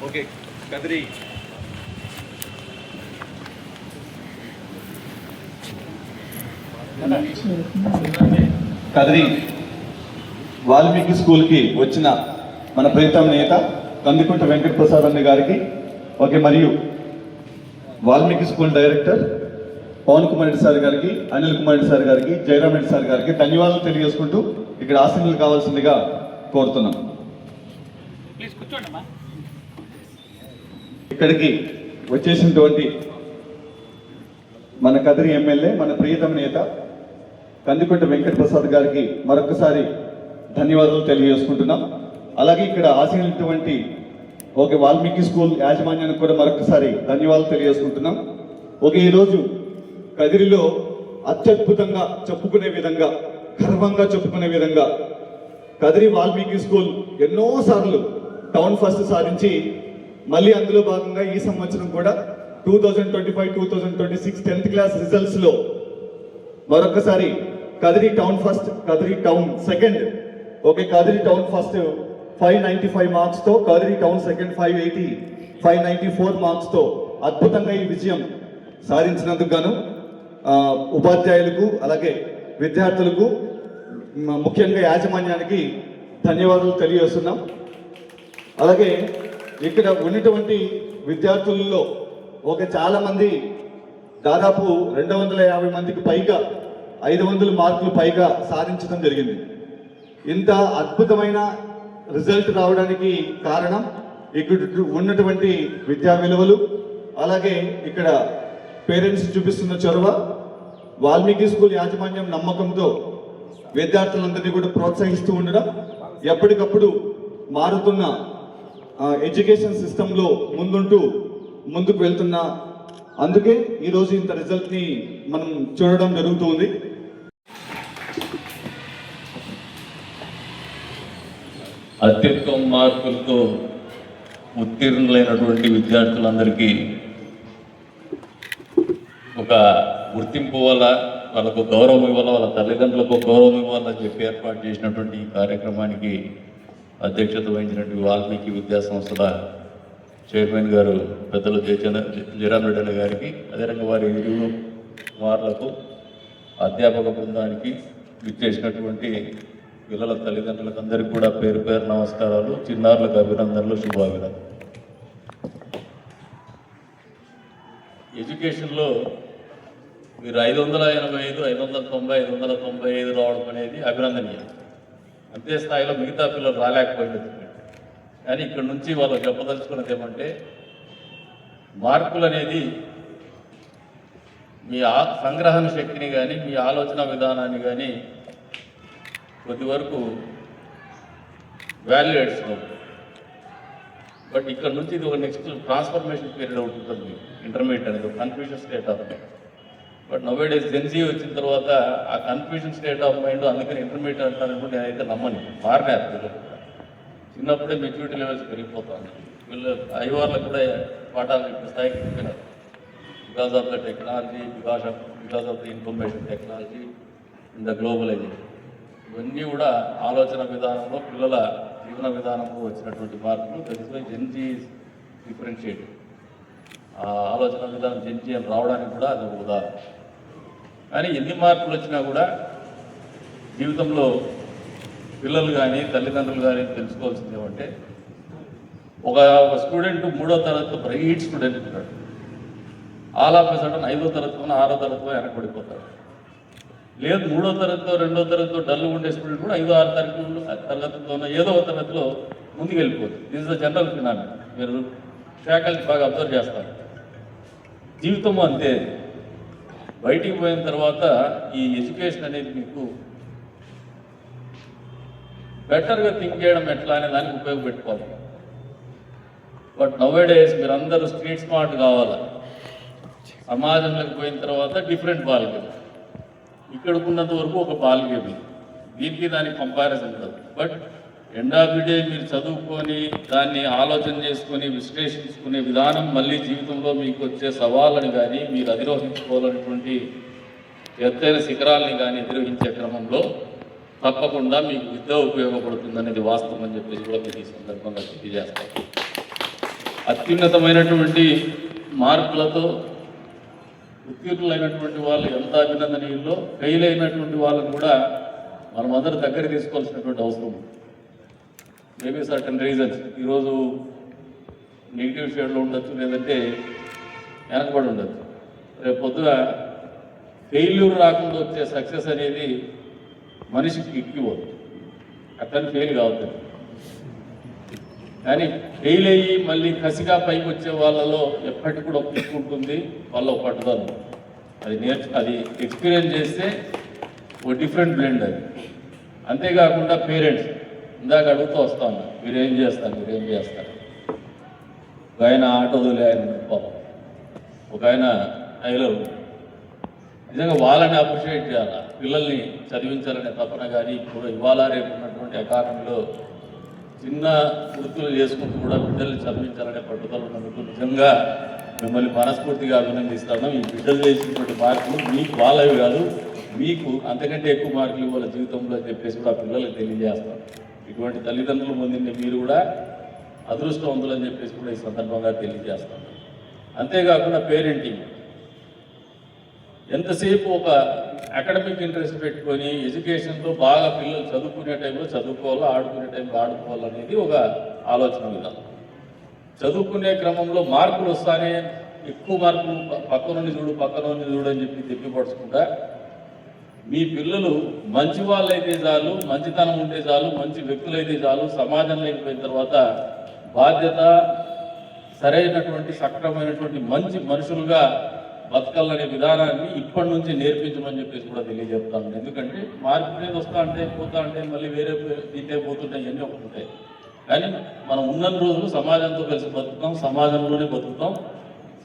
Okay Kadiri Kadiri Valmiki స్కూల్కి వచ్చిన మన ప్రీతం నేత కందికుంట వెంకట ప్రసాద్ అన్న గారికి ఓకే మరియు Valmiki school director Pavan Kumar Reddy sir గారికి, అనిల్ కుమార్ రెడ్డి సార్ గారికి, జయరామ్ రెడ్డి సార్ గారికి ధన్యవాదాలు తెలియజేసుకుంటూ ఇక్కడ ఆశీనులు కావాల్సిందిగా కోరుతున్నాం. ఇక్కడికి వచ్చేసినటువంటి మన కదిరి ఎమ్మెల్యే మన ప్రియతమ నేత కందికుంట వెంకట ప్రసాద్ గారికి మరొకసారి ధన్యవాదాలు తెలియజేసుకుంటున్నాం. అలాగే ఇక్కడ ఆశీనులైనటువంటి ఓకే వాల్మీకి స్కూల్ యాజమాన్యానికి కూడా మరొకసారి ధన్యవాదాలు తెలియజేసుకుంటున్నాం. ఓకే ఈరోజు కదిరిలో అత్యద్భుతంగా చెప్పుకునే విధంగా, గర్వంగా చెప్పుకునే విధంగా కదిరి వాల్మీకి స్కూల్ ఎన్నోసార్లు టౌన్ ఫస్ట్ సాధించి మళ్ళీ అందులో భాగంగా ఈ సంవత్సరం కూడా 2025-2026 10th క్లాస్ రిజల్ట్స్లో మరొకసారి Kadiri town first, Kadiri town second, okay Kadiri town first 595 మార్క్స్తో, కదిరి టౌన్ సెకండ్ 594 మార్క్స్తో అద్భుతంగా ఈ విజయం సాధించినందుకు గాను ఉపాధ్యాయులకు అలాగే విద్యార్థులకు ముఖ్యంగా యాజమాన్యానికి ధన్యవాదాలు తెలియజేస్తున్నాం. అలాగే ఇక్కడ ఉన్నటువంటి విద్యార్థులలో చాలా మంది దాదాపు 250 మందికి పైగా 500 మార్కులు పైగా సాధించడం జరిగింది. ఇంత అద్భుతమైన రిజల్ట్ రావడానికి కారణం ఇక్కడ ఉన్నటువంటి విద్యా విలువలు, అలాగే ఇక్కడ పేరెంట్స్ చూపిస్తున్న చొరవ, వాల్మీకి స్కూల్ యాజమాన్యం నమ్మకంతో విద్యార్థులందరినీ కూడా ప్రోత్సహిస్తూ ఉండడం, ఎప్పటికప్పుడు మారుతున్న ఎడ్యుకేషన్ సిస్టంలో ముందుకు వెళ్తున్న, అందుకే ఈరోజు ఇంత రిజల్ట్ని మనం చూడడం జరుగుతుంది. అత్యుత్తమ మార్కులతో ఉత్తీర్ణులైనటువంటి విద్యార్థులందరికీ ఒక గుర్తింపు వల్ల, వాళ్ళకు గౌరవం ఇవ్వాలా, వాళ్ళ తల్లిదండ్రులకు గౌరవం ఇవ్వాలని చెప్పి ఏర్పాటు చేసినటువంటి ఈ కార్యక్రమానికి అధ్యక్షత వహించినటువంటి వాల్మీకి విద్యా సంస్థల చైర్మన్ గారు పెద్దలు జయరామ్ రెడ్డి గారికి, అదేవిధంగా వారి ఇరువురు కుమారులకు, అధ్యాపక బృందానికి, విచ్చేసినటువంటి పిల్లల తల్లిదండ్రులకు అందరికీ కూడా పేరు పేరు నమస్కారాలు, చిన్నారులకు అభినందనలు, శుభాభినందనలు. ఎడ్యుకేషన్లో మీరు 585, 590, 595 రావడం అనేది అభినందనీయం. అంతే స్థాయిలో మిగతా పిల్లలు రాలేకపోయినది. కానీ ఇక్కడ నుంచి వాళ్ళు చెప్పదలుచుకున్నది ఏమంటే, మార్కులు అనేది మీ సంగ్రహణ శక్తిని కానీ, మీ ఆలోచన విధానాన్ని కానీ కొద్ది వరకు వాల్యుయేట్స్ అవుతుంది. బట్ ఇక్కడ నుంచి ఇది ఒక నెక్స్ట్ ట్రాన్స్ఫర్మేషన్ పీరియడ్ ఒకటి ఉంటుంది. ఇంటర్మీడియట్ అనేది ఒక confusion state of mind. But nowadays Gen Z వచ్చిన తర్వాత ఆ కన్ఫ్యూజన్ స్టేట్ ఆఫ్ మైండ్, అందుకని ఇంటర్మీడియట్ అంటారనుకో నేనైతే నమ్మని. మారినారు చిన్నప్పుడే మెచ్యూరిటీ లెవెల్స్ పెరిగిపోతాను. వీళ్ళు ఐవార్లకు కూడా పాఠాలు ఇప్పుడు స్థాయికి చెప్పినారు. Because of the technology, because of the information technology in the globalisation, ఇవన్నీ కూడా ఆలోచన విధానంలో, పిల్లల జీవన విధానంలో వచ్చినటువంటి మార్పులు. That Gen Z differentiate. ఆ ఆలోచన విధానం జెన్జీ అని రావడానికి కూడా అది ఒక ఉదాహరణ. కానీ ఎన్ని మార్పులు వచ్చినా కూడా జీవితంలో పిల్లలు కానీ తల్లిదండ్రులు కానీ తెలుసుకోవాల్సింది ఏమంటే, ఒక స్టూడెంట్ 3వ తరగతిలో బ్రైట్ స్టూడెంట్ ఉంటాడు. ఆల్ ఆఫ్ ఎ సడన్ 5వ తరగతిలో 6వ తరగతిలో వెనకబడిపోతాడు. లేదు 3వ తరగతిలో 2వ తరగతిలో డల్ ఉండే స్టూడెంట్ కూడా 5, 6 తరగతిలోనో ఏదో తరగతిలో ముందుకు వెళ్ళిపోతుంది. This is the general phenomena. మీరు ఫ్యాకల్టీ బాగా అబ్జర్వ్ చేస్తారు. జీవితం అంతే. బయటికి పోయిన తర్వాత ఈ ఎడ్యుకేషన్ అనేది మీకు బెటర్గా థింక్ చేయడం ఎట్లా అనే దానికి ఉపయోగపెట్టుకోవాలి. బట్ నౌవేడేస్ మీరు అందరూ స్ట్రీట్ స్మార్ట్ కావాలి. సమాజంలోకి పోయిన తర్వాత డిఫరెంట్ బాల్ గేమ్. ఇక్కడికున్నంత వరకు ఒక బాల్ గేమ్, దీనికి దానికి కంపారిజన్ ఉండదు. But end of the day మీరు చదువుకొని దాన్ని ఆలోచన చేసుకొని విశ్లేషించుకునే విధానం మళ్ళీ జీవితంలో మీకు వచ్చే సవాళ్ళని కానీ, మీరు అధిరోహించుకోవాలనేటువంటి ఎత్తైన శిఖరాలని కానీ అధిరోహించే క్రమంలో తప్పకుండా మీకు విద్య ఉపయోగపడుతుంది అనేది వాస్తవం అని చెప్పేసి కూడా మీకు ఈ సందర్భంగా తెలియజేస్తాను. అత్యున్నతమైనటువంటి మార్కులతో ఉత్తీర్ణులైనటువంటి వాళ్ళు ఎంత అభినందనీయుల్లో, ఫెయిల్ అయినటువంటి వాళ్ళని కూడా మనం అందరూ దగ్గర తీసుకోవాల్సినటువంటి అవసరం ఉంది. మేబీ సర్టన్ రీజన్స్ ఈరోజు నెగిటివ్ షేడ్లో ఉండొచ్చు, లేదంటే వెనకబడి ఉండొచ్చు. రేపు పొద్దున ఫెయిల్యూర్ రాకుండా వచ్చే సక్సెస్ అనేది మనిషికి ఎక్కువ, అతను ఫెయిల్ కావద్దు. కానీ ఫెయిల్ అయ్యి మళ్ళీ కసిగా పైకి వచ్చే వాళ్ళలో ఎప్పటికి కూడా ఒప్పుకుంటుంది వాళ్ళ పట్టుదల. అది ఎక్స్పీరియన్స్ చేస్తే ఓ డిఫరెంట్ బ్లెండ్ అది. అంతేకాకుండా పేరెంట్స్ ఇందాక అడుగుతూ వస్తా ఉన్నా, మీరేం చేస్తారు. ఒక ఆయన ఆటో వదిలే ఆయన పాపం, ఒక ఆయన టైలర్. నిజంగా వాళ్ళని అప్రిషియేట్ చేయాలి. పిల్లల్ని చదివించాలనే తపన కానీ ఇప్పుడు ఇవాళ రేపు ఉన్నటువంటి ఎకానమీలో చిన్న వృత్తులు చేసుకుంటూ కూడా బిడ్డల్ని చదివించాలనే పట్టుదల ఉన్నందుకు నిజంగా మిమ్మల్ని మనస్ఫూర్తిగా అభినందిస్తాను. ఈ బిడ్డలు చేసినటువంటి మార్కులు మీకు వాళ్ళవి కాదు, మీకు అంతకంటే ఎక్కువ మార్కులు వాళ్ళ జీవితంలో చెప్పేసి కూడా పిల్లలకు తెలియజేస్తాం. ఇటువంటి తల్లిదండ్రులు పొందిన మీరు కూడా అదృష్టవంతులు అని చెప్పేసి కూడా ఈ సందర్భంగా తెలియజేస్తాం. అంతేకాకుండా పేరెంటింగ్ ఎంతసేపు ఒక అకాడమిక్ ఇంట్రెస్ట్ పెట్టుకొని ఎడ్యుకేషన్లో బాగా పిల్లలు చదువుకునే టైంలో చదువుకోవాలో, ఆడుకునే టైంలో ఆడుకోవాలనేది ఒక ఆలోచన విధానం. చదువుకునే క్రమంలో మార్కులు వస్తానే ఎక్కువ మార్కులు పక్క నుండి చూడు అని చెప్పి తెప్పిపడుచుకుంటా మీ పిల్లలు మంచి వాళ్ళు అయితే చాలు, మంచితనం ఉంటే చాలు, మంచి వ్యక్తులు అయితే చాలు, సమాజంలో అయిపోయిన తర్వాత బాధ్యత సరైనటువంటి సక్రమైనటువంటి మంచి మనుషులుగా బతకాలనే విధానాన్ని ఇప్పటి నుంచి నేర్పించమని చెప్పేసి కూడా తెలియజెప్తాను. ఎందుకంటే మార్పు అనేది పోతా అంటే మళ్ళీ వేరే దీంట్లో పోతుంటాయి, ఇవన్నీ ఒకటి ఉంటాయి. కానీ మనం ఉన్న రోజులు సమాజంతో కలిసి బతుకుతాం, సమాజంలోనే బతుకుతాం.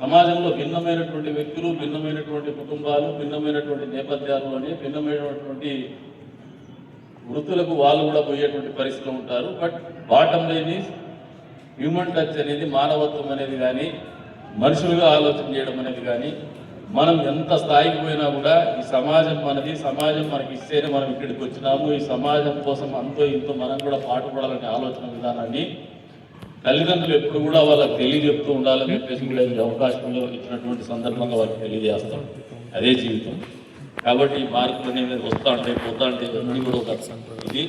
సమాజంలో భిన్నమైనటువంటి వ్యక్తులు, భిన్నమైనటువంటి కుటుంబాలు, భిన్నమైనటువంటి నేపథ్యాల్లోనే భిన్నమైనటువంటి వృత్తులకు వాళ్ళు కూడా పోయేటువంటి పరిస్థితులు ఉంటారు. But bottom line is human touch అనేది, మానవత్వం అనేది కానీ, మనుషులుగా ఆలోచన చేయడం అనేది కానీ, మనం ఎంత స్థాయికి పోయినా కూడా ఈ సమాజం మనది, సమాజం మనకి ఇస్తేనే మనం ఇక్కడికి వచ్చినాము, ఈ సమాజం కోసం అంతో ఇంతో మనం కూడా పాటుపడాలనే ఆలోచన విధానాన్ని తల్లిదండ్రులు ఎప్పుడు కూడా వాళ్ళకి తెలియజెప్తూ ఉండాలని చెప్పేసి కూడా ఈ అవకాశంలో ఇచ్చినటువంటి సందర్భంగా వాళ్ళకి తెలియజేస్తాం. అదే జీవితం. కాబట్టి ఈ మార్కులు అనేది వస్తూ ఉంటాయి, పోతూ ఉంటాయి, అన్నీ కూడా ఒక ఇది.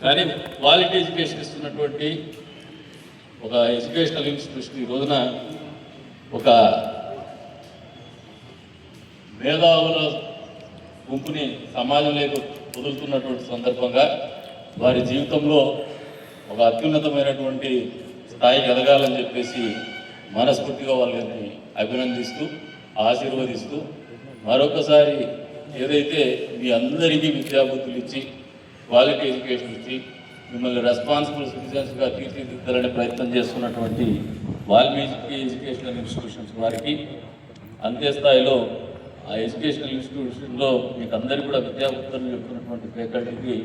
కానీ క్వాలిటీ ఎడ్యుకేషన్ ఇస్తున్నటువంటి ఒక ఎడ్యుకేషనల్ ఇన్స్టిట్యూషన్ ఈ రోజున ఒక మేధావుల గుంపుని సమాజంలోకి వదులుతున్నటువంటి సందర్భంగా వారి జీవితంలో ఒక అత్యున్నతమైనటువంటి స్థాయికి ఎదగాలని చెప్పేసి మనస్ఫూర్తిగా వాళ్ళని అభినందిస్తూ, ఆశీర్వదిస్తూ, మరొకసారి ఏదైతే మీ అందరికీ విద్యాబుద్ధులు ఇచ్చి, క్వాలిటీ ఎడ్యుకేషన్ ఇచ్చి, మిమ్మల్ని రెస్పాన్సిబుల్ సిటిజన్స్గా తీర్చిదిద్దాలనే ప్రయత్నం చేస్తున్నటువంటి వాల్మీకి ఎడ్యుకేషనల్ ఇన్స్టిట్యూషన్స్ వారికి, అంత్యస్థాయిలో ఆ ఎడ్యుకేషనల్ ఇన్స్టిట్యూషన్లో మీకు అందరికీ కూడా విద్యాబుద్ధులు చెప్తున్నటువంటి ఫ్యాకల్టీకి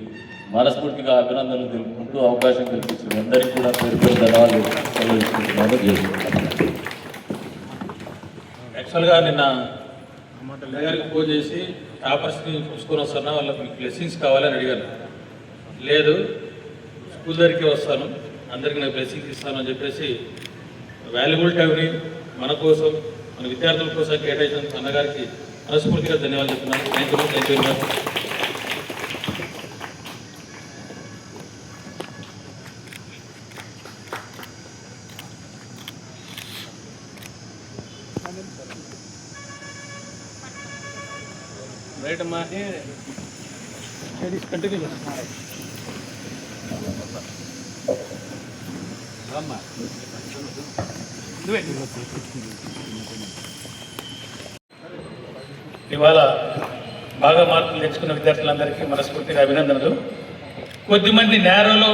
మనస్ఫూర్తిగా అభినందనలు తెలుపుకుంటూ అవకాశం కల్పించిన అందరికీ కూడా పేరు ధన్యవాదాలు తెలియజేసుకుంటున్నాను. యాక్చువల్గా నిన్న దగ్గరికి ఫోన్ చేసి టాపర్స్ని చూసుకొని వస్తున్నా, వాళ్ళకి మీకు బ్లెస్సింగ్స్ కావాలని అడిగాను. లేదు, స్కూల్ దగ్గరికి వస్తాను, అందరికీ నాకు బ్లెస్సింగ్స్ ఇస్తాను అని చెప్పేసి వాల్యుబుల్ టైంని మన కోసం, మన విద్యార్థుల కోసం కేటాయించిన అన్నగారికి మనస్ఫూర్తిగా ధన్యవాదాలు చెప్తున్నాను. Thank you very much. Right అమ్మా, కంటిన్యూ ఇవాళ బాగా మార్కులు తెచ్చుకున్న విద్యార్థులందరికీ మనస్ఫూర్తిగా అభినందనలు. కొద్దిమంది నేరోలో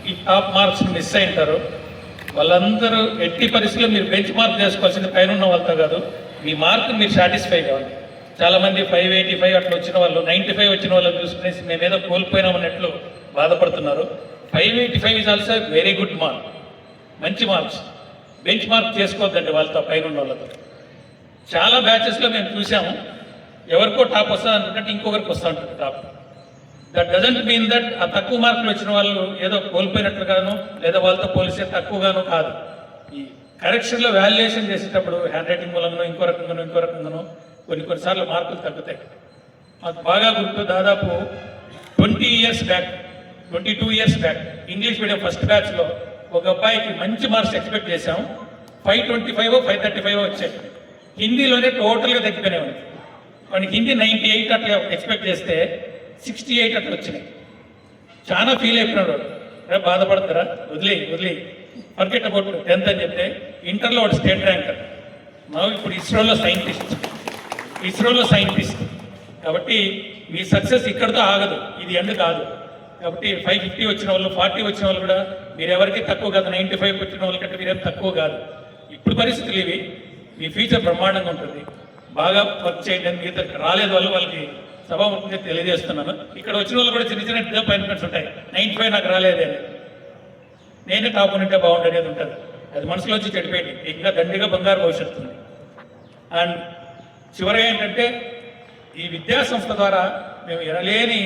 ఈ టాప్ మార్క్స్ మిస్ అయింటారు. వాళ్ళందరూ ఎట్టి పరిస్థితుల్లో మీరు బెంచ్ మార్క్ చేసుకోవాల్సింది పైన ఉన్న వాళ్ళతో కాదు, మీ మార్క్ మీరు సాటిస్ఫై కావాలి. చాలామంది 585 అట్లా వచ్చిన వాళ్ళు, 95 వచ్చిన వాళ్ళని చూసుకునేసి మేమేదో కోల్పోయినామన్నట్లు బాధపడుతున్నారు. 585 is also very good mark, మంచి మార్క్స్. బెంచ్ మార్క్ చేసుకోవద్దండి వాళ్ళతో, పైన ఉన్న వాళ్ళతో. చాలా బ్యాచెస్లో మేము చూసాము, ఎవరికో టాప్ వస్తుంది అనుకుంటే ఇంకొకరికి వస్తూ ఉంటుంది top. That doesn't mean that ఆ తక్కువ మార్కులు వచ్చిన వాళ్ళు ఏదో కోల్పోయినట్లుగాను లేదా వాళ్ళతో పోలిస్తే తక్కువగాను కాదు. ఈ కరెక్షన్లో వాల్యుయేషన్ చేసేటప్పుడు హ్యాండ్ రైటింగ్ మూలంగానో ఇంకో రకంగానో కొన్నిసార్లు మార్కులు తగ్గుతాయి. మాకు బాగా గుర్తు, దాదాపు 22 years back English medium first బ్యాచ్లో ఒక అబ్బాయికి మంచి మార్క్స్ ఎక్స్పెక్ట్ చేశాం. 525 535 వచ్చాయి. హిందీలోనే టోటల్గా తగ్గిపోయినాయి. వాడికి హిందీ 98 అట్లా ఎక్స్పెక్ట్ చేస్తే 68 అట్లా వచ్చినాయి. చాలా ఫీల్ అయిపోయినాడు. రేపు బాధపడతారా, వదిలే ఫర్గెట్ అబౌట్ 10th అని చెప్తే ఇంటర్లో వాడు స్టేట్ ర్యాంకర్. ఇప్పుడు ఇస్రోలో సైంటిస్ట్. కాబట్టి మీ సక్సెస్ ఇక్కడితో ఆగదు, ఇది ఎండ్ కాదు. కాబట్టి 550 వచ్చిన వాళ్ళు, 40 వచ్చిన వాళ్ళు కూడా మీరు ఎవరికి తక్కువ కాదు. 95 వచ్చిన వాళ్ళకంటే మీరేం తక్కువ కాదు. ఇప్పుడు పరిస్థితులు ఇవి. మీ ఫ్యూచర్ బ్రహ్మాండంగా ఉంటుంది. బాగా వర్క్ చేయండి అని మీతో రాలేదు వాళ్ళకి సభాముఖంగా తెలియజేస్తున్నాను. ఇక్కడ వచ్చిన వాళ్ళు కూడా చిన్న చిన్న డిసప్పాయింట్మెంట్స్ ఉంటాయి. 95 నాకు రాలేదే అని, నేనే టాప్ ఉంటే బాగుండు అనేది ఉంటుంది. అది మనసులోంచి చెడిపోయింది. ఇంకా దండిగా బంగారు భవిష్యత్తు ఉంది. అండ్ చివరిగా ఏంటంటే ఈ విద్యా సంస్థ ద్వారా మేము ఎనలేని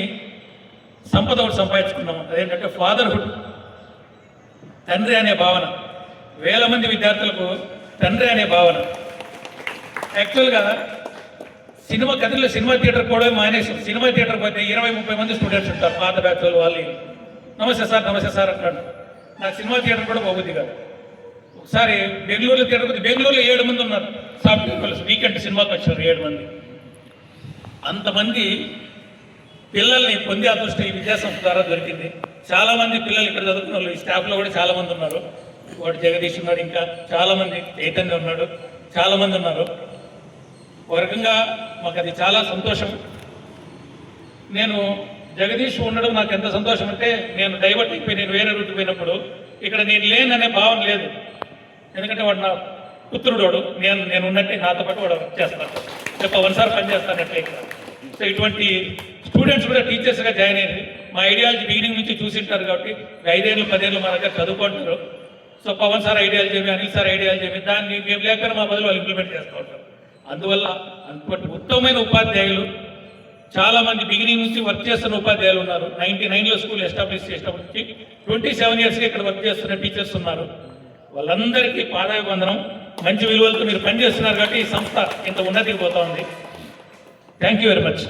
సంపద ఒకటి సంపాదించుకున్నాము. అదేంటంటే ఫాదర్హుడ్, తండ్రి అనే భావన. వేల మంది విద్యార్థులకు తండ్రి అనే భావన. యాక్చువల్గా సినిమా థియేటర్ కూడా మానేసి, సినిమా థియేటర్ పోతే 20-30 మంది స్టూడెంట్స్ ఉంటారు, పాత బ్యాచ్ వాళ్ళు. నమస్తే సార్ అంటాడు. నాకు సినిమా థియేటర్ కూడా పోబుద్ది కాదు. ఒకసారి బెంగళూరులో థియేటర్ పోతే బెంగళూరులో 7 మంది ఉన్నారు సాఫ్ట్వేర్ వాళ్ళు. వీకెండ్ సినిమాకి వచ్చారు 7 మంది. అంతమంది పిల్లల్ని పొందే అదృష్టం ఈ విద్యాసంస్థ ద్వారా దొరికింది. చాలామంది పిల్లలు ఇక్కడ చదువుకున్న వాళ్ళు ఈ స్టాఫ్లో కూడా చాలామంది ఉన్నారు. వాడు జగదీష్ ఉన్నాడు, ఇంకా చాలామంది, చైతన్య ఉన్నాడు, చాలామంది ఉన్నారు. ఒక రకంగా మాకు అది చాలా సంతోషం. నేను జగదీష్ ఉండడం నాకు ఎంత సంతోషం అంటే, నేను డైవర్ట్ అయిపోయి నేను వేరే రూట్ పోయినప్పుడు ఇక్కడ నేను లేననే భావన లేదు. ఎందుకంటే వాడు నా పుత్రుడు, వాడు నేను ఉన్నట్టే నాతో పాటు వాడు చేస్తాను, రేపు 1 సార్ పని చేస్తానట్లే ఇక్కడ. సో ఇటువంటి స్టూడెంట్స్ కూడా టీచర్స్గా జాయిన్ అయ్యింది. మా ఐడియాలజీ బిగినింగ్ నుంచి చూసింటారు కాబట్టి 5 ఏళ్ళు 10 ఏళ్ళు మా దగ్గర చదువుకుంటారు. సో పవన్ సార్ ఐడియాలజీ ఏమి, అనిల్ సార్ ఐడియాలజీ ఏమి, దాన్ని మేము లేకపోయినా మా బదులు వాళ్ళు ఇంప్లిమెంట్ చేస్తూ ఉంటారు. అందువల్ల అటువంటి ఉత్తమమైన ఉపాధ్యాయులు చాలామంది బిగినింగ్ నుంచి వర్క్ చేస్తున్న ఉపాధ్యాయులు ఉన్నారు. 99లో స్కూల్ ఎస్టాబ్లిష్ చేసినప్పటి నుంచి 27 ఇయర్స్గా ఇక్కడ వర్క్ చేస్తున్న టీచర్స్ ఉన్నారు. వాళ్ళందరికీ పాదాభివందనం. మంచి విలువలతో మీరు పనిచేస్తున్నారు కాబట్టి ఈ సంస్థ ఇంత ఉన్నతికి పోతా ఉంది. Thank you very much.